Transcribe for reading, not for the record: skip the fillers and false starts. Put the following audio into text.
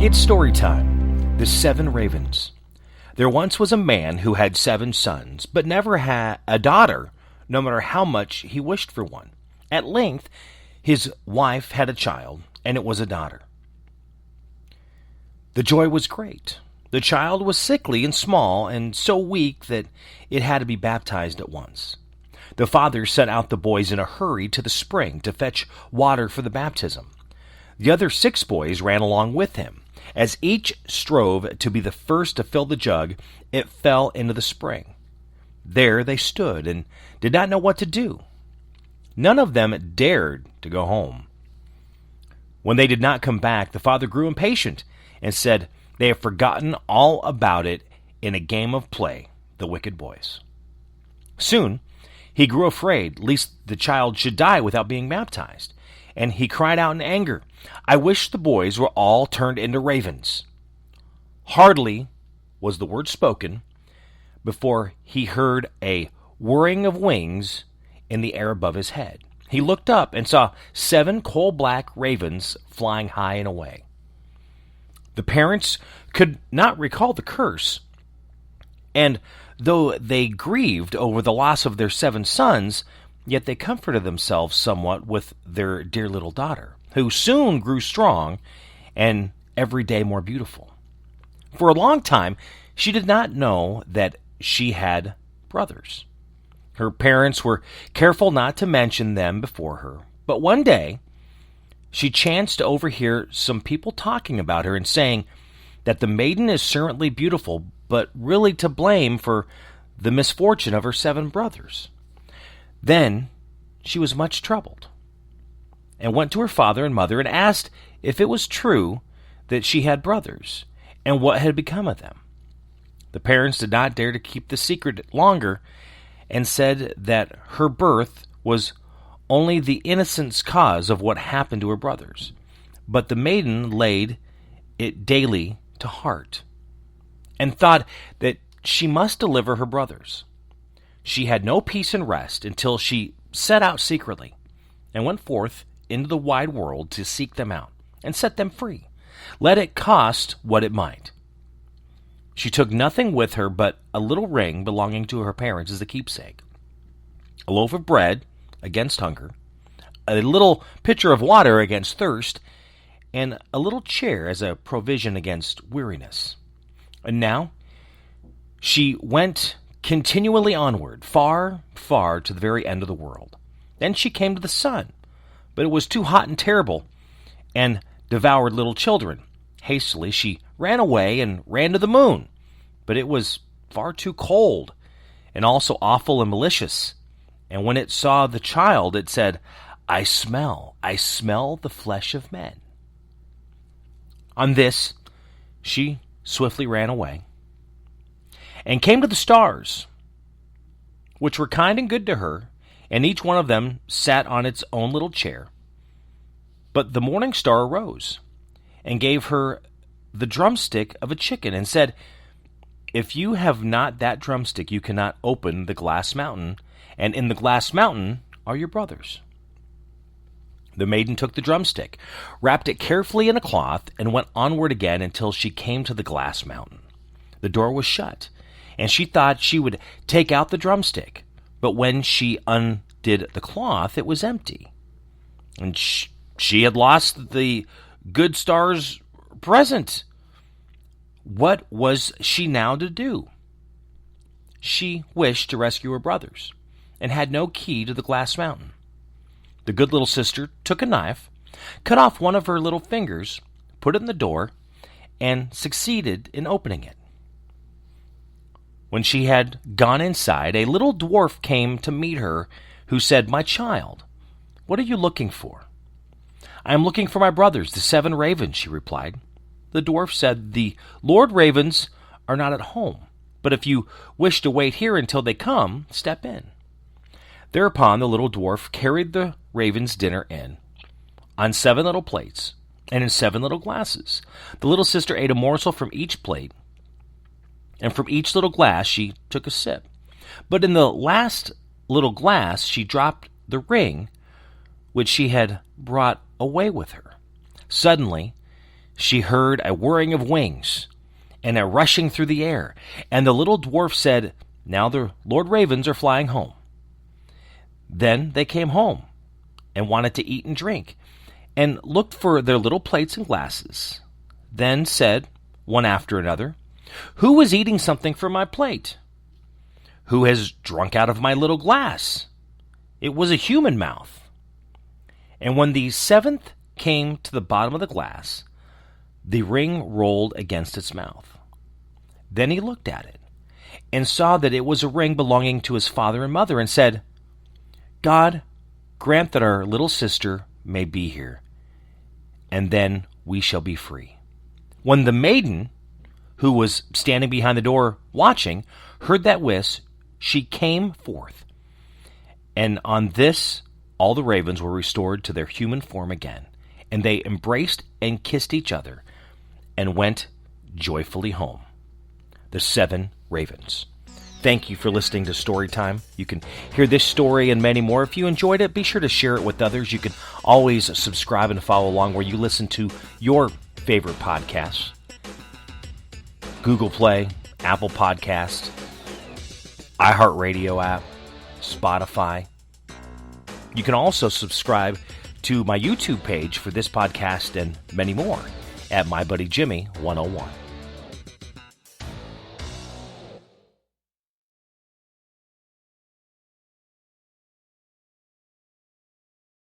It's story time. The Seven Ravens. There once was a man who had 7 sons, but never had a daughter, no matter how much he wished for one. At length, his wife had a child, and it was a daughter. The joy was great. The child was sickly and small, and so weak that it had to be baptized at once. The father sent out the boys in a hurry to the spring to fetch water for the baptism. The other 6 boys ran along with him. As each strove to be the first to fill the jug, it fell into the spring. There they stood and did not know what to do. None of them dared to go home. When they did not come back, the father grew impatient and said, "They have forgotten all about it in a game of play, the wicked boys." Soon he grew afraid lest the child should die without being baptized, and he cried out in anger, "I wish the boys were all turned into ravens." Hardly was the word spoken before he heard a whirring of wings in the air above his head. He looked up and saw 7 coal-black ravens flying high and away. The parents could not recall the curse, and though they grieved over the loss of their 7 sons, yet they comforted themselves somewhat with their dear little daughter, who soon grew strong and every day more beautiful. For a long time, she did not know that she had brothers. Her parents were careful not to mention them before her, but one day she chanced to overhear some people talking about her and saying that the maiden is certainly beautiful, but really to blame for the misfortune of her 7 brothers. Then she was much troubled, and went to her father and mother and asked if it was true that she had brothers, and what had become of them. The parents did not dare to keep the secret longer, and said that her birth was only the innocent cause of what happened to her brothers. But the maiden laid it daily to heart, and thought that she must deliver her brothers. She had no peace and rest until she set out secretly, and went forth into the wide world to seek them out, and set them free, let it cost what it might. She took nothing with her but a little ring belonging to her parents as a keepsake, a loaf of bread against hunger, a little pitcher of water against thirst, and a little chair as a provision against weariness. And now she went continually onward, far, far to the very end of the world. Then she came to the sun, but it was too hot and terrible, and devoured little children. Hastily she ran away and ran to the moon, but it was far too cold, and also awful and malicious. And when it saw the child, it said, I smell the flesh of men." On this, she swiftly ran away, and came to the stars, which were kind and good to her, and each one of them sat on its own little chair. But the morning star arose, and gave her the drumstick of a chicken, and said, "If you have not that drumstick, you cannot open the glass mountain, and in the glass mountain are your brothers." The maiden took the drumstick, wrapped it carefully in a cloth, and went onward again until she came to the glass mountain. The door was shut, and she thought she would take out the drumstick, but when she undid the cloth, it was empty, and she had lost the good star's present. What was she now to do? She wished to rescue her brothers, and had no key to the glass mountain. The good little sister took a knife, cut off one of her little fingers, put it in the door, and succeeded in opening it. When she had gone inside, a little dwarf came to meet her, who said, "My child, what are you looking for?" "I am looking for my brothers, the 7 ravens," she replied. The dwarf said, "The Lord Ravens are not at home, but if you wish to wait here until they come, step in." Thereupon the little dwarf carried the ravens' dinner in, on 7 little plates, and in 7 little glasses. The little sister ate a morsel from each plate, and from each little glass she took a sip. But in the last little glass she dropped the ring which she had brought away with her. Suddenly she heard a whirring of wings and a rushing through the air, and the little dwarf said, "Now the Lord Ravens are flying home." Then they came home and wanted to eat and drink, and looked for their little plates and glasses. Then said, one after another, "Who is eating something from my plate? Who has drunk out of my little glass?" It was a human mouth. And when the seventh came to the bottom of the glass, the ring rolled against its mouth. Then he looked at it and saw that it was a ring belonging to his father and mother, and said, "God, grant that our little sister may be here, and then we shall be free." When the maiden, who was standing behind the door watching, heard that wish, she came forth. And on this, all the ravens were restored to their human form again, and they embraced and kissed each other, and went joyfully home. The 7 ravens. Thank you for listening to Storytime. You can hear this story and many more. If you enjoyed it, be sure to share it with others. You can always subscribe and follow along where you listen to your favorite podcasts. Google Play, Apple Podcast, iHeartRadio app, Spotify. You can also subscribe to my YouTube page for this podcast and many more at My Buddy Jimmy 101.